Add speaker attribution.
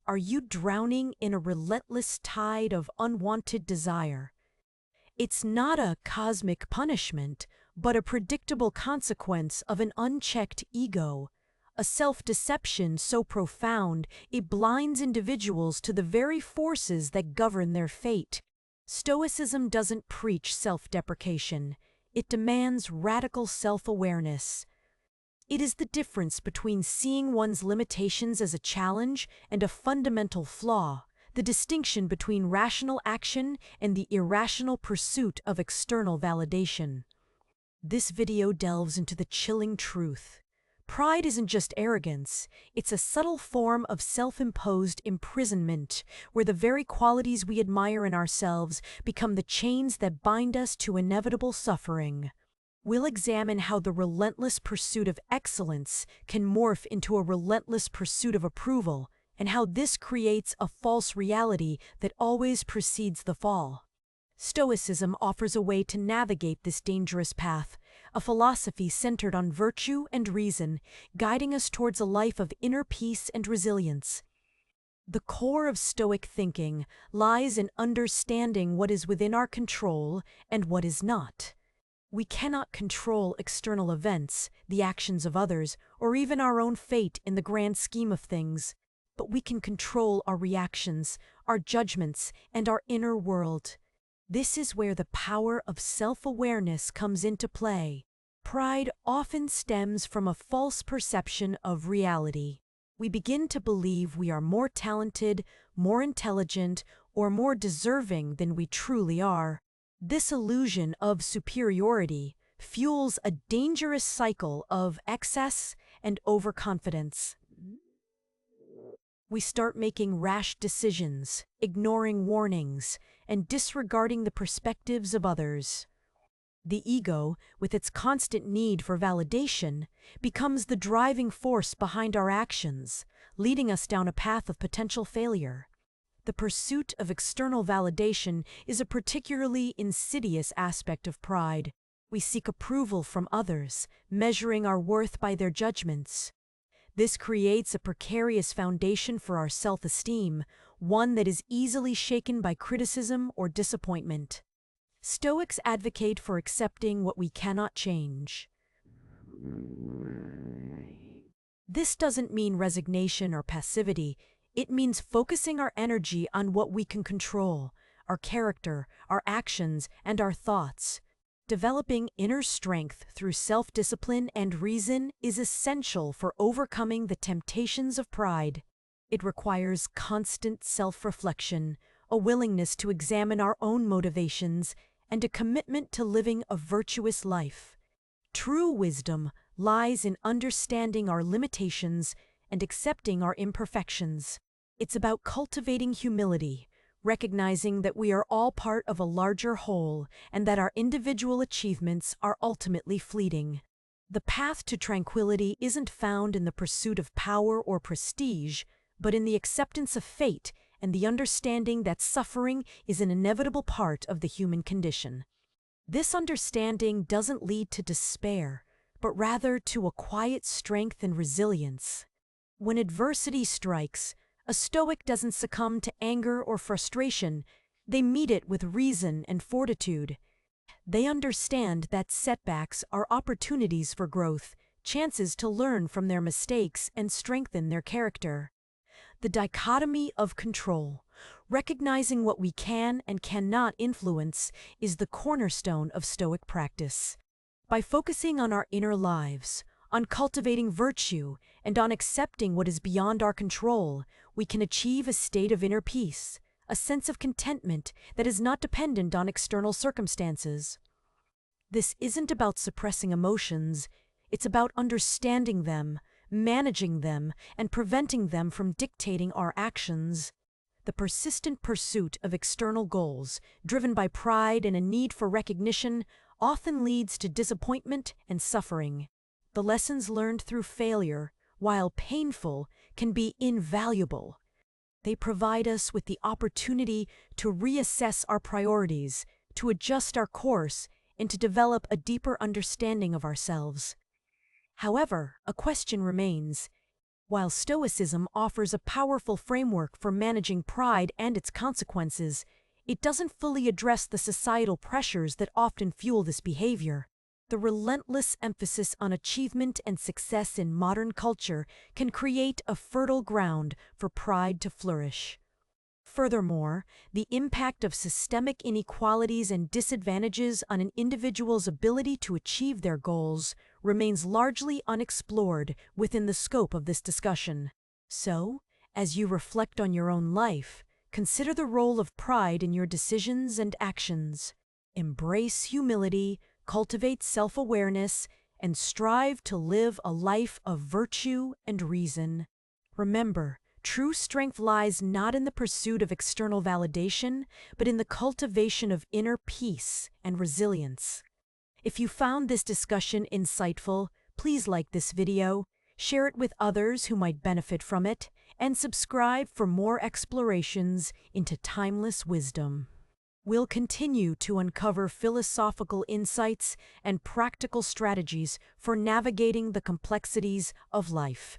Speaker 1: Are you drowning in a relentless tide of unwanted desire? It's not a cosmic punishment, but a predictable consequence of an unchecked ego, a self-deception so profound it blinds individuals to the very forces that govern their fate. Stoicism doesn't preach self-deprecation. It demands radical self-awareness. It is the difference between seeing one's limitations as a challenge and a fundamental flaw, the distinction between rational action and the irrational pursuit of external validation. This video delves into the chilling truth. Pride isn't just arrogance, it's a subtle form of self-imposed imprisonment, where the very qualities we admire in ourselves become the chains that bind us to inevitable suffering. We'll examine how the relentless pursuit of excellence can morph into a relentless pursuit of approval, and how this creates a false reality that always precedes the fall. Stoicism offers a way to navigate this dangerous path, a philosophy centered on virtue and reason, guiding us towards a life of inner peace and resilience. The core of Stoic thinking lies in understanding what is within our control and what is not. We cannot control external events, the actions of others, or even our own fate in the grand scheme of things, but we can control our reactions, our judgments, and our inner world. This is where the power of self-awareness comes into play. Pride often stems from a false perception of reality. We begin to believe we are more talented, more intelligent, or more deserving than we truly are. This illusion of superiority fuels a dangerous cycle of excess and overconfidence. We start making rash decisions, ignoring warnings, and disregarding the perspectives of others. The ego, with its constant need for validation, becomes the driving force behind our actions, leading us down a path of potential failure. The pursuit of external validation is a particularly insidious aspect of pride. We seek approval from others, measuring our worth by their judgments. This creates a precarious foundation for our self-esteem, one that is easily shaken by criticism or disappointment. Stoics advocate for accepting what we cannot change. This doesn't mean resignation or passivity. It means focusing our energy on what we can control, our character, our actions, and our thoughts. Developing inner strength through self-discipline and reason is essential for overcoming the temptations of pride. It requires constant self-reflection, a willingness to examine our own motivations, and a commitment to living a virtuous life. True wisdom lies in understanding our limitations and accepting our imperfections. It's about cultivating humility, recognizing that we are all part of a larger whole and that our individual achievements are ultimately fleeting. The path to tranquility isn't found in the pursuit of power or prestige, but in the acceptance of fate and the understanding that suffering is an inevitable part of the human condition. This understanding doesn't lead to despair, but rather to a quiet strength and resilience. When adversity strikes, a Stoic doesn't succumb to anger or frustration. They meet it with reason and fortitude. They understand that setbacks are opportunities for growth, chances to learn from their mistakes and strengthen their character. The dichotomy of control, recognizing what we can and cannot influence, is the cornerstone of Stoic practice. By focusing on our inner lives, on cultivating virtue, and on accepting what is beyond our control, we can achieve a state of inner peace, a sense of contentment that is not dependent on external circumstances. This isn't about suppressing emotions, it's about understanding them, managing them, and preventing them from dictating our actions. The persistent pursuit of external goals, driven by pride and a need for recognition, often leads to disappointment and suffering. The lessons learned through failure, while painful, can be invaluable. They provide us with the opportunity to reassess our priorities, to adjust our course, and to develop a deeper understanding of ourselves. However, a question remains: While Stoicism offers a powerful framework for managing pride and its consequences, it doesn't fully address the societal pressures that often fuel this behavior. The relentless emphasis on achievement and success in modern culture can create a fertile ground for pride to flourish. Furthermore, the impact of systemic inequalities and disadvantages on an individual's ability to achieve their goals remains largely unexplored within the scope of this discussion. So, as you reflect on your own life, consider the role of pride in your decisions and actions. Embrace humility, cultivate self-awareness, and strive to live a life of virtue and reason. Remember, true strength lies not in the pursuit of external validation, but in the cultivation of inner peace and resilience. If you found this discussion insightful, please like this video, share it with others who might benefit from it, and subscribe for more explorations into timeless wisdom. We'll continue to uncover philosophical insights and practical strategies for navigating the complexities of life.